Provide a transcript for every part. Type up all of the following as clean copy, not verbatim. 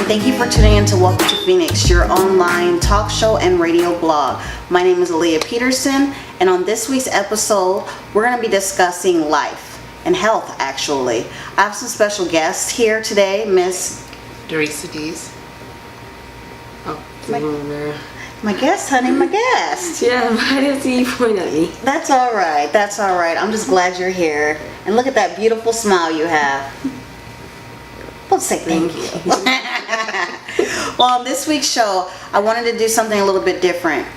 Thank you for tuning in to Welcome to Phoenix, your online talk show and radio blog. My name is Aaliyah Peterson, and on this week's episode, we're going to be discussing life and health, actually. I have some special guests here today, Miss Teresa Dees. My guest, honey, my guest. Yeah, I didn't see you point at me. That's all right. That's all right. I'm just glad you're here. And look at that beautiful smile you have. Let's say thank you. Well, on this week's show, I wanted to do something a little bit different.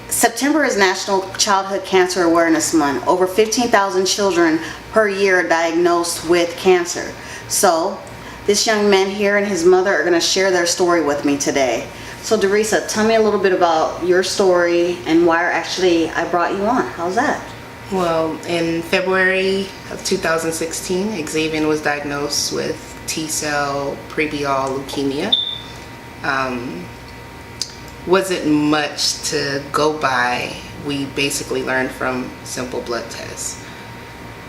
September is National Childhood Cancer Awareness Month. Over 15,000 children per year are diagnosed with cancer. So, this young man here and his mother are going to share their story with me today. So, Teresa, tell me a little bit about your story and why actually I brought you on. How's that? Well, in February of 2016, Xavier was diagnosed with T-cell prebial leukemia. Wasn't much to go by. We basically learned from simple blood tests.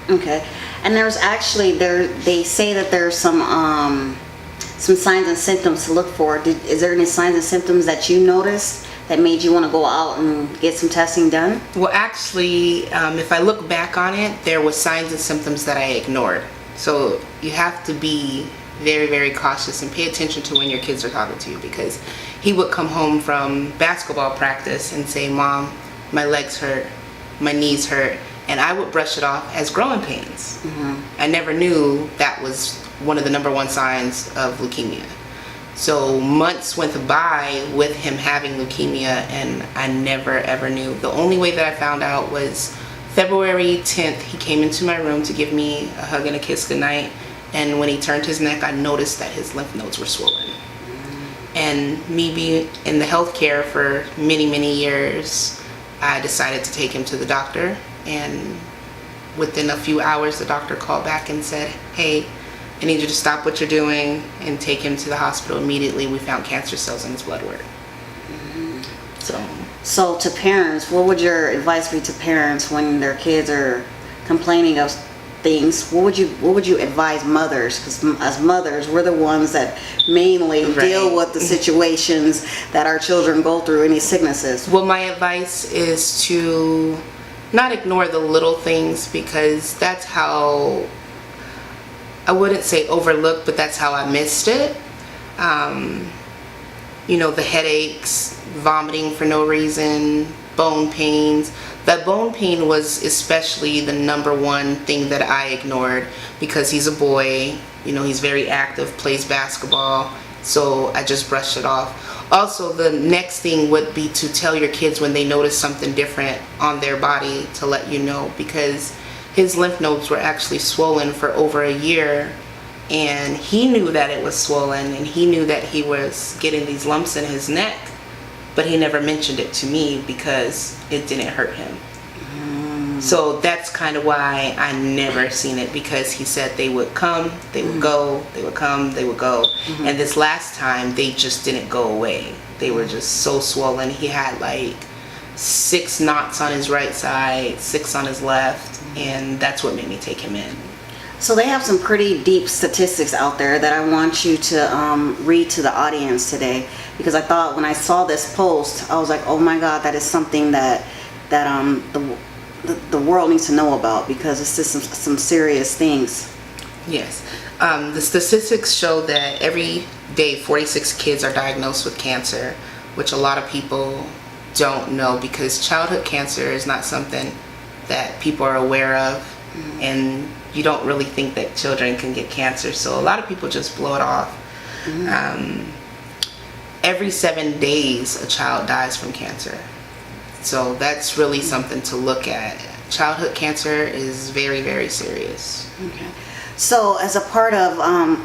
Okay, and there's actually they say that there's some signs and symptoms to look for. Is there any signs and symptoms that you noticed that made you want to go out and get some testing done? Well, actually, if I look back on it, there were signs and symptoms that I ignored. So you have to be very, very cautious and pay attention to when your kids are talking to you, because he would come home from basketball practice and say, "Mom, my legs hurt, my knees hurt," and I would brush it off as growing pains. Mm-hmm. I never knew that was one of the number one signs of leukemia. So months went by with him having leukemia, and I never ever knew. The only way that I found out was February 10th. He came into my room to give me a hug and a kiss goodnight, and when he turned his neck, I noticed that his lymph nodes were swollen. And me being in the healthcare for many, many years, I decided to take him to the doctor, and within a few hours the doctor called back and said, "Hey, I need you to stop what you're doing and take him to the hospital immediately. We found cancer cells in his blood work." So to parents, what would your advice be to parents when their kids are complaining of things? What would you advise mothers? Because as mothers, we're the ones that mainly deal with the situations that our children go through, any sicknesses. Well, my advice is to not ignore the little things, because that's how, I wouldn't say overlooked, but that's how I missed it. The headaches, vomiting for no reason, bone pains. That bone pain was especially the number one thing that I ignored, because he's a boy, he's very active, plays basketball, so I just brushed it off. Also, the next thing would be to tell your kids when they notice something different on their body to let you know, because his lymph nodes were actually swollen for over a year, and he knew that it was swollen, and he knew that he was getting these lumps in his neck, but he never mentioned it to me because it didn't hurt him. So that's kind of why I never seen it, because he said they would come, they would go, they would come, they would go. And this last time, they just didn't go away. They were just so swollen. He had like 6 knots on his right side, 6 on his left, and that's what made me take him in. So they have some pretty deep statistics out there that I want you to read to the audience today, because I thought when I saw this post, I was like, oh my God, that is something that the world needs to know about, because it's just some serious things. Yes. The statistics show that every day 46 kids are diagnosed with cancer, which a lot of people don't know, because childhood cancer is not something that people are aware of, and you don't really think that children can get cancer, so a lot of people just blow it off. Every 7 days a child dies from cancer, so that's really something to look at. Childhood cancer is very, very serious. Okay. So as a part of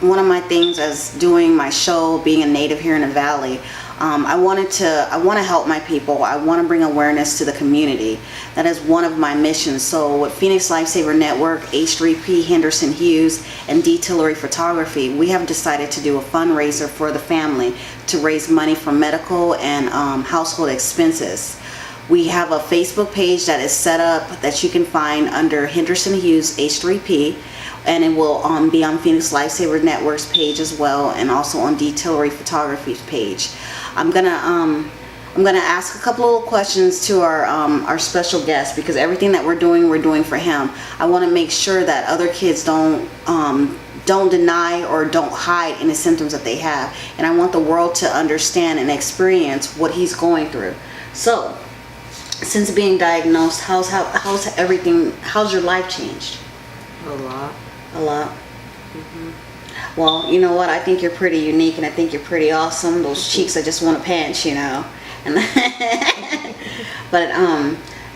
one of my things as doing my show, being a native here in the Valley, I want to help my people. I want to bring awareness to the community. That is one of my missions. So with Phoenix Lifesaver Network, H3P Henderson Hughes, and D-Tillery Photography, we have decided to do a fundraiser for the family to raise money for medical and household expenses. We have a Facebook page that is set up that you can find under Henderson Hughes H3P, and it will be on Phoenix Lifesaver Network's page as well, and also on Detailery Photography's page. I'm gonna ask a couple of questions to our special guest, because everything that we're doing for him. I want to make sure that other kids don't deny or don't hide any symptoms that they have, and I want the world to understand and experience what he's going through. So, since being diagnosed, how's your life changed? A lot. A lot. Well, you know what? I think you're pretty unique, and I think you're pretty awesome. Those cheeks, I just want to pinch, you know. And but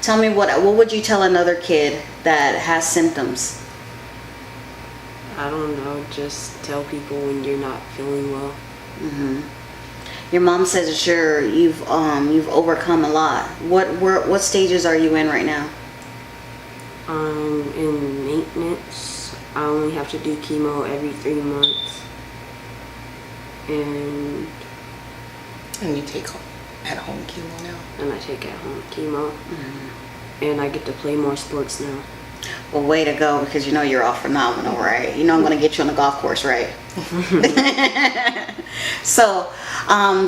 tell me, what would you tell another kid that has symptoms? I don't know, just tell people when you're not feeling well. Your mom says that you've overcome a lot. What stages are you in right now? I'm in maintenance. I only have to do chemo every 3 months. And you take at-home chemo now? I take at-home chemo. And I get to play more sports now. Well, way to go, because you know you're all phenomenal, right? You know I'm going to get you on the golf course, right? So,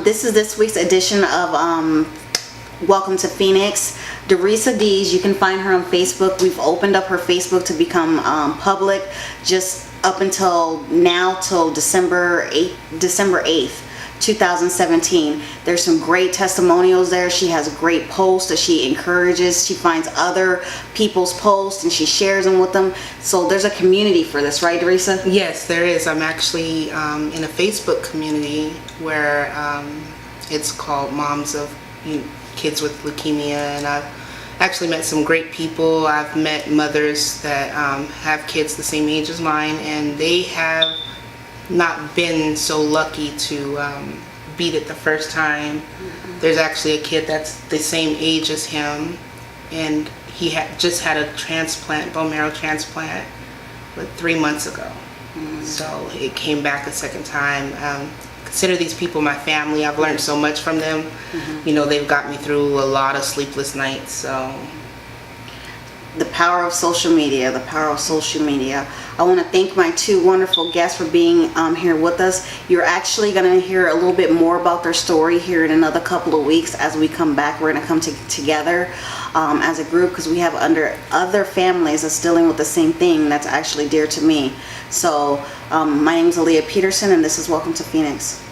this is this week's edition of Welcome to Phoenix. Derisa Dees, you can find her on Facebook. We've opened up her Facebook to become public just up until now, till December 8th. 2017. There's some great testimonials there. She has great posts that she encourages. She finds other people's posts and she shares them with them. So there's a community for this, right, Derisa? Yes, there is. I'm actually in a Facebook community where it's called Moms of Kids with Leukemia, and I've actually met some great people. I've met mothers that have kids the same age as mine, and they have not been so lucky to beat it the first time. There's actually a kid that's the same age as him, and he just had a transplant, bone marrow transplant, 3 months ago. So it came back a second time. Consider these people my family. I've learned so much from them. You know, they've got me through a lot of sleepless nights. So the power of social media, the power of social media. I want to thank my two wonderful guests for being here with us. You're actually going to hear a little bit more about their story here in another couple of weeks as we come back. We're going to come together as a group, because we have other families that's dealing with the same thing that's actually dear to me. So my name is Aaliyah Peterson, and this is Welcome to Phoenix.